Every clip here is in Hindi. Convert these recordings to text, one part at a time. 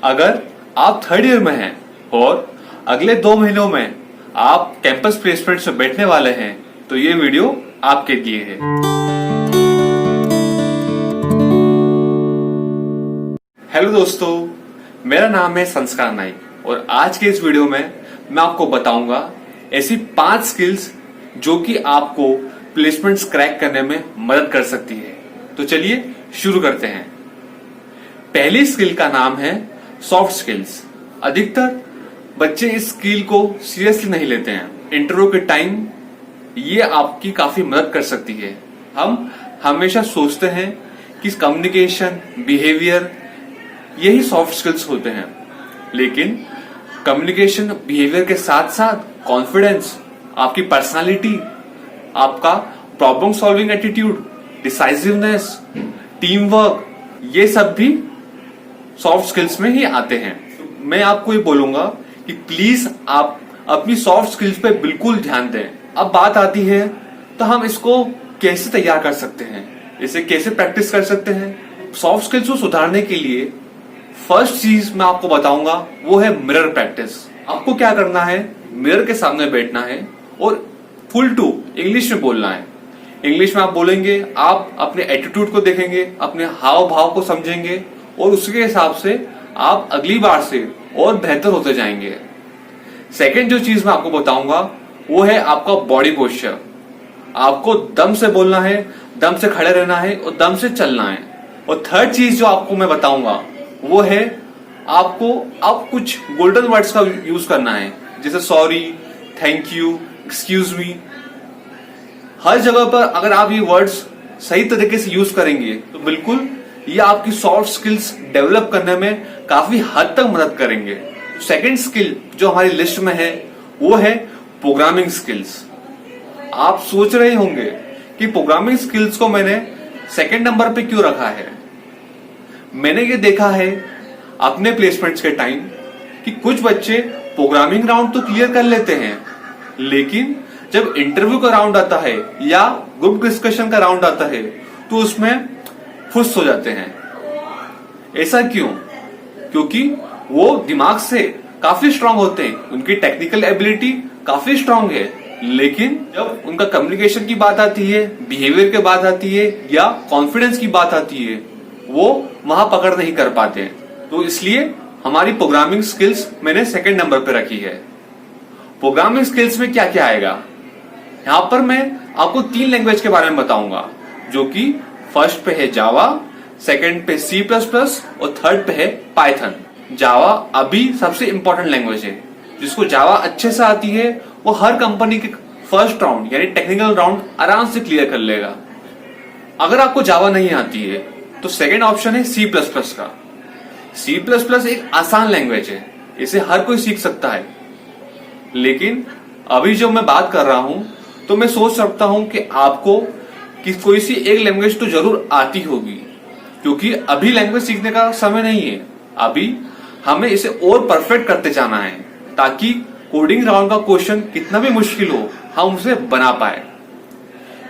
अगर आप थर्ड ईयर में हैं और अगले 2 महीनों में आप कैंपस प्लेसमेंट से बैठने वाले हैं तो ये वीडियो आपके लिए है। हेलो दोस्तों, मेरा नाम है संस्कार नाइक और आज के इस वीडियो में मैं आपको बताऊंगा ऐसी 5 स्किल्स जो कि आपको प्लेसमेंट्स क्रैक करने में मदद कर सकती है। तो चलिए शुरू करते हैं। पहली स्किल का नाम है सॉफ्ट स्किल्स। अधिकतर बच्चे इस स्किल को सीरियसली नहीं लेते हैं। इंटरव्यू के टाइम ये आपकी काफी मदद कर सकती है। हम हमेशा सोचते हैं कि कम्युनिकेशन, बिहेवियर यही सॉफ्ट स्किल्स होते हैं, लेकिन कम्युनिकेशन, बिहेवियर के साथ साथ कॉन्फिडेंस, आपकी पर्सनालिटी, आपका problem solving attitude, decisiveness, team work, ये सब भी सॉफ्ट स्किल्स में ही आते हैं। मैं आपको ये बोलूंगा कि प्लीज आप अपनी सॉफ्ट स्किल्स पे बिल्कुल ध्यान दें। अब बात आती है तो हम इसको कैसे तैयार कर सकते हैं, इसे कैसे प्रैक्टिस कर सकते हैं। सॉफ्ट स्किल्स को सुधारने के लिए फर्स्ट चीज मैं आपको बताऊंगा वो है मिरर प्रैक्टिस। आपको क्या करना है, मिरर के सामने बैठना है और फुल टू इंग्लिश में बोलना है। इंग्लिश में आप बोलेंगे, आप अपने एटीट्यूड को देखेंगे, अपने हाव भाव को समझेंगे और उसके हिसाब से आप अगली बार से और बेहतर होते जाएंगे। सेकंड जो चीज मैं आपको बताऊंगा वो है आपका बॉडी पोस्चर। आपको दम से बोलना है, दम से खड़े रहना है और दम से चलना है। और थर्ड चीज जो आपको मैं बताऊंगा वो है आपको अब कुछ गोल्डन वर्ड्स का यूज करना है, जैसे sorry, thank you, excuse me. हर जगह पर अगर आप ये वर्ड्स सही तरीके से यूज करेंगे तो बिल्कुल ये आपकी सॉफ्ट स्किल्स डेवलप करने में काफी हद तक मदद करेंगे। सेकंड स्किल जो हमारी लिस्ट में है वो है प्रोग्रामिंग स्किल्स। आप सोच रहे होंगे कि प्रोग्रामिंग स्किल्स को मैंने सेकंड नंबर पे क्यों रखा है। मैंने ये देखा है अपने प्लेसमेंट्स के टाइम कि कुछ बच्चे प्रोग्रामिंग राउंड तो क्लियर कर लेते हैं, लेकिन जब इंटरव्यू का राउंड आता है या ग्रुप डिस्कशन का राउंड आता है तो उसमें फुस हो जाते हैं। ऐसा क्यों? क्योंकि वो दिमाग से काफी स्ट्रांग होते हैं, उनकी टेक्निकल एबिलिटी काफी स्ट्रांग है, लेकिन जब उनका कम्युनिकेशन की बात आती है, बिहेवियर की बात आती है या कॉन्फिडेंस की बात आती है, वो वहां पकड़ नहीं कर पाते हैं। तो इसलिए हमारी प्रोग्रामिंग स्किल्स मैंने सेकंड नंबर पे रखी है। प्रोग्रामिंग स्किल्स में क्या क्या आएगा, यहां पर मैं आपको 3 लैंग्वेज के बारे में बताऊंगा, जो कि फर्स्ट पे है जावा, सेकंड पे C++ और थर्ड पे है पाइथन। जावा अभी सबसे इंपॉर्टेंट लैंग्वेज है। जिसको जावा अच्छे से आती है वो हर कंपनी के फर्स्ट राउंड यानी टेक्निकल राउंड आराम से क्लियर कर लेगा। अगर आपको जावा नहीं आती है तो सेकंड ऑप्शन है C++ का। C++ एक आसान लैंग्वेज है, इसे हर कोई सीख सकता है, लेकिन अभी जब मैं बात कर रहा हूं तो मैं सोच सकता हूं कि आपको कोई सी एक लैंग्वेज तो जरूर आती होगी, क्योंकि अभी लैंग्वेज सीखने का समय नहीं है। अभी हमें इसे और परफेक्ट करते जाना है ताकि कोडिंग राउंड का क्वेश्चन कितना भी मुश्किल हो हम उसे बना पाए।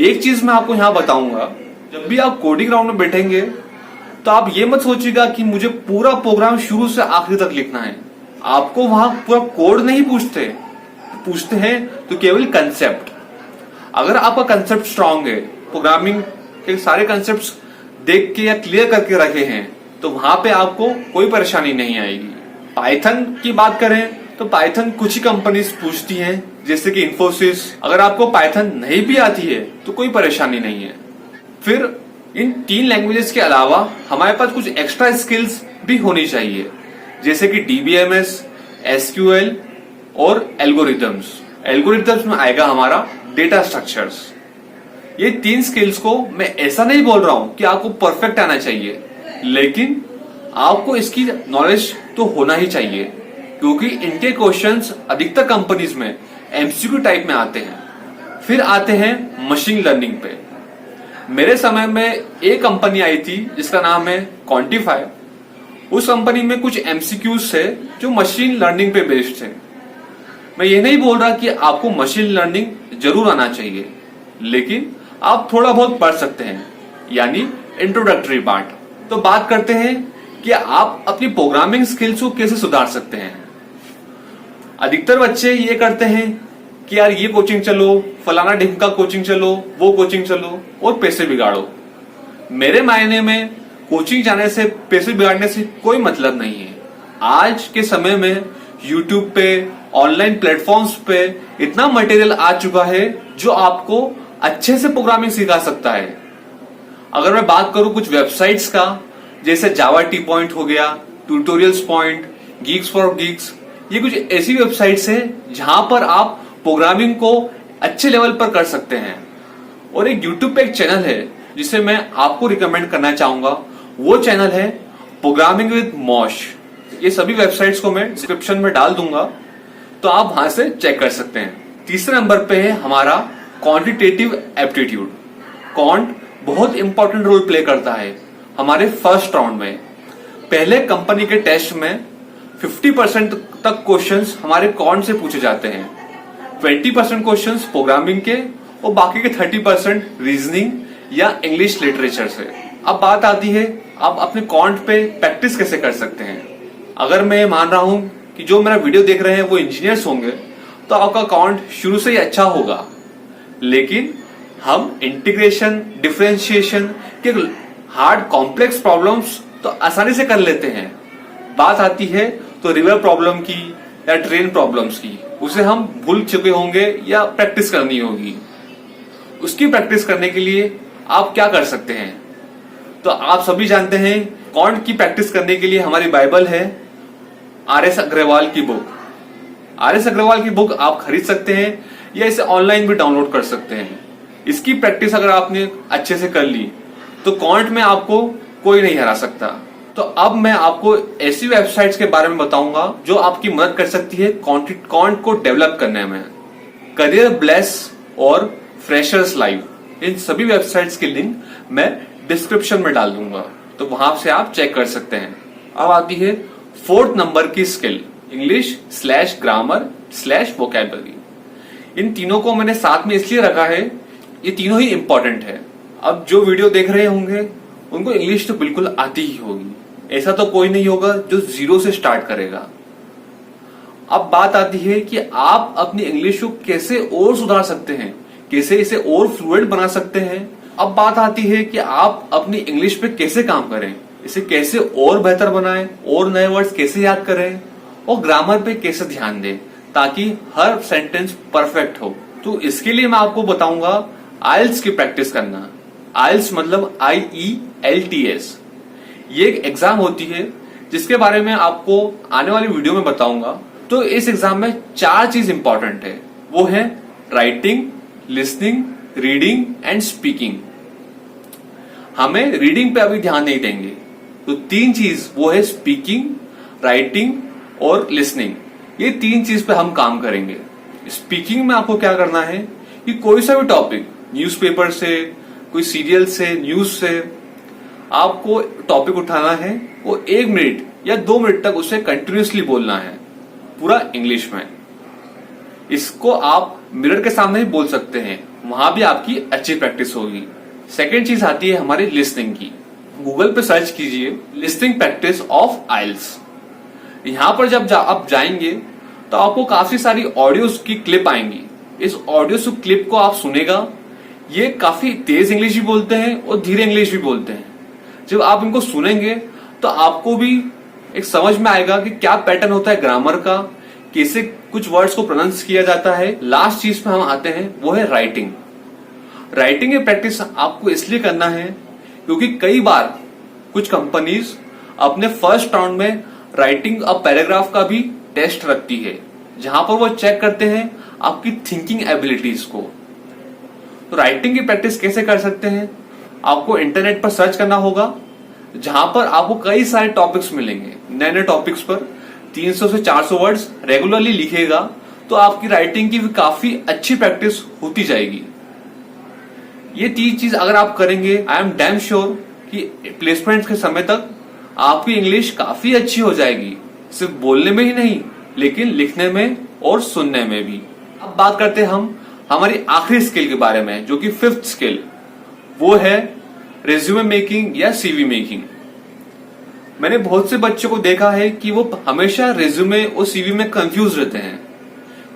एक चीज मैं आपको यहां बताऊंगा, जब भी आप कोडिंग राउंड में बैठेंगे तो आप ये मत सोचिएगा कि मुझे पूरा प्रोग्राम शुरू से आखिर तक लिखना है। आपको वहां पूरा कोड नहीं पूछते हैं तो केवल कंसेप्ट। अगर आपका कंसेप्ट स्ट्रांग है, प्रोग्रामिंग के सारे कंसेप्ट्स देख के या क्लियर करके रखे हैं, तो वहां पे आपको कोई परेशानी नहीं आएगी। पाइथन की बात करें तो पाइथन कुछ ही कंपनीज पूछती हैं, जैसे कि इन्फोसिस। अगर आपको पाइथन नहीं भी आती है तो कोई परेशानी नहीं है। फिर इन 3 लैंग्वेजेस के अलावा हमारे पास कुछ एक्स्ट्रा स्किल्स भी होनी चाहिए, जैसे कि DBMS, SQL और एल्गोरिथम्स। एल्गोरिथम्स में आएगा हमारा डेटा स्ट्रक्चर्स। ये 3 स्किल्स को मैं ऐसा नहीं बोल रहा हूं कि आपको परफेक्ट आना चाहिए, लेकिन आपको इसकी नॉलेज तो होना ही चाहिए, क्योंकि इनके क्वेश्चंस अधिकतर कंपनीज में MCQ टाइप में आते हैं। फिर आते हैं मशीन लर्निंग पे। मेरे समय में एक कंपनी आई थी जिसका नाम है क्वांटिफाई। उस कंपनी में कुछ MCQs थे जो मशीन लर्निंग पे बेस्ड थे। मैं ये नहीं बोल रहा कि आपको मशीन लर्निंग जरूर आना चाहिए, लेकिन आप थोड़ा बहुत पढ़ सकते हैं, यानी इंट्रोडक्टरी पार्ट। तो बात करते हैं कि आप अपनी प्रोग्रामिंग स्किल्स को कैसे सुधार सकते हैं। अधिकतर बच्चे ये करते हैं कि यार ये कोचिंग चलो, फलाना ढिमका कोचिंग चलो, वो कोचिंग चलो और पैसे बिगाड़ो। मेरे मायने में कोचिंग जाने से, पैसे बिगाड़ने से कोई मतलब नहीं है। आज के समय में YouTube पे, ऑनलाइन प्लेटफॉर्म्स पे इतना मटेरियल आ चुका है जो आपको अच्छे से प्रोग्रामिंग सिखा सकता है। अगर मैं बात करूं कुछ वेबसाइट्स का, जैसे जावा टी पॉइंट हो गया, tutorials point, Geeks for Geeks, ये कुछ ऐसी वेबसाइट्स हैं जहां पर आप प्रोग्रामिंग को अच्छे लेवल पर कर सकते हैं। और एक यूट्यूब पे एक चैनल है जिसे मैं आपको रिकमेंड करना चाहूंगा, वो चैनल है प्रोग्रामिंग विद मॉश। ये सभी वेबसाइट्स को मैं डिस्क्रिप्शन में डाल दूंगा, तो आप वहां से चेक कर सकते हैं। तीसरे नंबर पे है हमारा क्वांटिटेटिव एप्टीट्यूड। क्वांट बहुत इंपॉर्टेंट रोल प्ले करता है हमारे फर्स्ट राउंड में। पहले कंपनी के टेस्ट में 50% तक क्वेश्चंस हमारे क्वांट से पूछे जाते हैं, 20% क्वेश्चंस प्रोग्रामिंग के और बाकी के 30% रीजनिंग या इंग्लिश लिटरेचर से। अब बात आती है आप अपने क्वांट पे प्रैक्टिस कैसे कर सकते हैं। अगर मैं मान रहा हूं कि जो मेरा वीडियो देख रहे हैं वो इंजीनियर्स होंगे, तो आपका क्वांट शुरू से ही अच्छा होगा। लेकिन हम इंटीग्रेशन, डिफरेंशिएशन के हार्ड कॉम्प्लेक्स प्रॉब्लम्स तो आसानी से कर लेते हैं। बात आती है तो रिवर प्रॉब्लम की या ट्रेन प्रॉब्लम्स की, उसे हम भूल चुके होंगे या प्रैक्टिस करनी होगी। उसकी प्रैक्टिस करने के लिए आप क्या कर सकते हैं? तो आप सभी जानते हैं क्वांट की प्रैक्टिस करने के लिए हमारी बाइबल है आर.एस. अग्रवाल की बुक। आर.एस. अग्रवाल की बुक आप खरीद सकते हैं या इसे ऑनलाइन भी डाउनलोड कर सकते हैं। इसकी प्रैक्टिस अगर आपने अच्छे से कर ली तो क्वांट में आपको कोई नहीं हरा सकता। तो अब मैं आपको ऐसी वेबसाइट्स के बारे में बताऊंगा जो आपकी मदद कर सकती है क्वांट को डेवलप करने में। करियर ब्लेस और फ्रेशर्स लाइव, इन सभी वेबसाइट्स की लिंक मैं डिस्क्रिप्शन में डाल दूंगा, तो वहां से आप चेक कर सकते हैं। अब आती है 4th नंबर की स्किल, English/grammar/vocabulary। इन तीनों को मैंने साथ में इसलिए रखा है, ये तीनों ही इंपॉर्टेंट है। अब जो वीडियो देख रहे होंगे उनको इंग्लिश तो बिल्कुल आती ही होगी, ऐसा तो कोई नहीं होगा जो जीरो से स्टार्ट करेगा। अब बात आती है कि आप अपनी इंग्लिश को कैसे और सुधार सकते हैं, कैसे इसे और फ्लुएंट बना सकते हैं। अब बात आती है कि आप अपनी इंग्लिश पे कैसे काम करें, इसे कैसे और बेहतर बनाएं, और नए वर्ड्स कैसे याद करें, और ग्रामर पे कैसे ध्यान दें ताकि हर सेंटेंस परफेक्ट हो। तो इसके लिए मैं आपको बताऊंगा आइल्स की प्रैक्टिस करना। आइल्स मतलब IELTS। ये एक एग्जाम होती है जिसके बारे में आपको आने वाली वीडियो में बताऊंगा। तो इस एग्जाम में 4 चीज इंपॉर्टेंट है, वो है writing, listening, reading and speaking. हमें रीडिंग पे अभी ध्यान नहीं देंगे, तो 3 चीज वो है स्पीकिंग, राइटिंग और लिसनिंग। ये 3 चीज पे हम काम करेंगे। स्पीकिंग में आपको क्या करना है कि कोई सा भी टॉपिक, न्यूज़पेपर से, कोई सीरियल से, न्यूज से आपको टॉपिक उठाना है, वो 1 मिनट या 2 मिनट तक उसे कंटिन्यूअसली बोलना है, पूरा इंग्लिश में। इसको आप मिरर के सामने ही बोल सकते हैं, वहां भी आपकी अच्छी प्रैक्टिस होगी। सेकेंड चीज आती है हमारी लिसनिंग की। गूगल पे सर्च कीजिए लिसनिंग प्रैक्टिस ऑफ आइल्स। यहां पर जब आप जाएंगे तो आपको काफी सारी ऑडियोज की क्लिप आएंगी। इस ऑडियो क्लिप को आप सुनेगा, ये काफी तेज इंग्लिश भी बोलते हैं और धीरे इंग्लिश भी बोलते हैं। जब आप इनको सुनेंगे तो आपको भी एक समझ में आएगा कि क्या पैटर्न होता है ग्रामर का, कैसे कुछ वर्ड्स को प्रोनाउंस किया जाता है। लास्ट चीज पे हम आते हैं, वो है राइटिंग। राइटिंग की प्रैक्टिस आपको इसलिए करना है क्योंकि कई बार कुछ कंपनीज अपने फर्स्ट राउंड में राइटिंग अ पैराग्राफ का भी टेस्ट रखती है, जहां पर वो चेक करते हैं आपकी थिंकिंग एबिलिटीज को। तो राइटिंग की प्रैक्टिस कैसे कर सकते हैं? आपको इंटरनेट पर सर्च करना होगा, जहां पर आपको कई सारे टॉपिक्स मिलेंगे। नए नए टॉपिक्स पर 300 से 400 वर्ड्स रेगुलरली लिखेगा तो आपकी राइटिंग की भी काफी अच्छी प्रैक्टिस होती जाएगी। ये 3 चीज अगर आप करेंगे, आई एम डैम श्योर कि प्लेसमेंट के समय तक आपकी इंग्लिश काफी अच्छी हो जाएगी, सिर्फ बोलने में ही नहीं लेकिन लिखने में और सुनने में भी। अब बात करते हैं हम हमारी आखिरी स्किल के बारे में, जो कि 5th स्किल, वो है रिज्यूमे मेकिंग या CV मेकिंग। मैंने बहुत से बच्चों को देखा है कि वो हमेशा रेज्यूमे और सीवी में कंफ्यूज रहते हैं।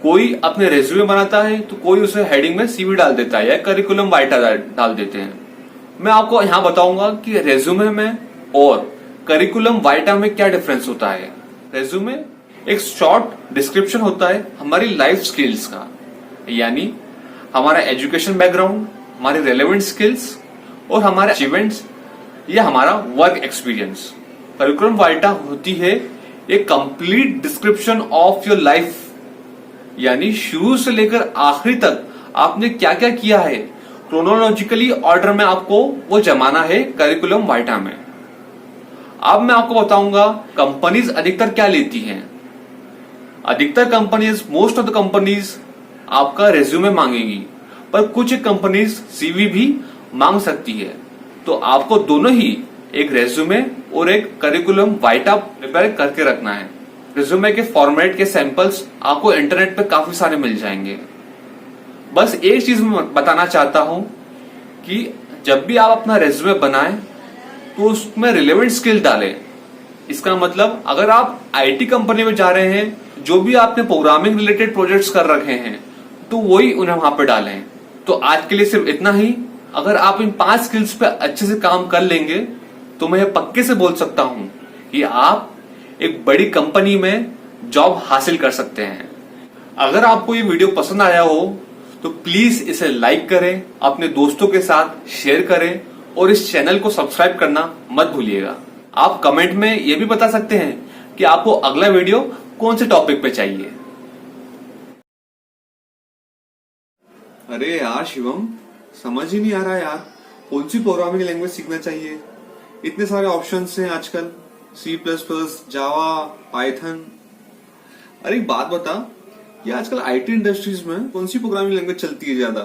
कोई अपने रेज्यूमे बनाता है तो कोई उसे हेडिंग में सीवी डाल देता है या करिकुलम वाइटा डाल देते हैं। मैं आपको यहाँ बताऊंगा कि रेज्यूमे में और करिकुलम वाइटा में क्या डिफरेंस होता है। रेज्यूमे एक शॉर्ट डिस्क्रिप्शन होता है हमारी लाइफ स्किल्स का, यानी हमारा एजुकेशन बैकग्राउंड, हमारी रेलेवेंट स्किल्स और हमारे अचीवमेंट्स या हमारा वर्क एक्सपीरियंस। करिकुलम वाइटा होती है एक complete description of your life, यानी शुरू से लेकर आखिरी तक आपने क्या क्या किया है क्रोनोलॉजिकली ऑर्डर में आपको वो जमाना है करिकुलम वाइटा में। अब मैं आपको बताऊंगा कंपनीज अधिकतर क्या लेती हैं। अधिकतर companies, most of the companies आपका रेज्यूमे मांगेगी, पर कुछ कंपनीज सीवी भी मांग सकती है। तो आपको दोनों ही, एक रेज्यूमे और एक करिकुलम वाइटा प्रिपेयर करके रखना है। रेज्यूमे के फॉर्मेट के सैंपल्स आपको इंटरनेट पे काफी सारे मिल जाएंगे। बस एक चीज मैं बताना चाहता हूं कि जब भी आप अपना रेज्यूमे बनाएं तो उसमें रिलेवेंट स्किल डालें। इसका मतलब अगर आप आईटी कंपनी में जा रहे हैं, जो भी आपने प्रोग्रामिंग रिलेटेड प्रोजेक्ट्स कर रखे हैं तो वही उन्हें वहां पे डालें। तो आज के लिए सिर्फ इतना ही। अगर आप इन 5 स्किल्स पे अच्छे से काम कर लेंगे तो मैं पक्के से बोल सकता हूं कि आप एक बड़ी कंपनी में जॉब हासिल कर सकते हैं। अगर आपको ये वीडियो पसंद आया हो तो प्लीज इसे लाइक करें, अपने दोस्तों के साथ शेयर करें और इस चैनल को सब्सक्राइब करना मत भूलिएगा। आप कमेंट में ये भी बता सकते हैं कि आपको अगला वीडियो कौन से टॉपिक पे चाहिए। अरे यार शिवम, समझ ही नहीं आ रहा यार, कौन सी प्रोग्रामिंग लैंग्वेज सीखना चाहिए। इतने सारे ऑप्शंस हैं आजकल, C++, जावा, पाइथन। अरे एक बात बता कि आजकल आईटी इंडस्ट्रीज में कौन सी प्रोग्रामिंग लैंग्वेज चलती है ज्यादा?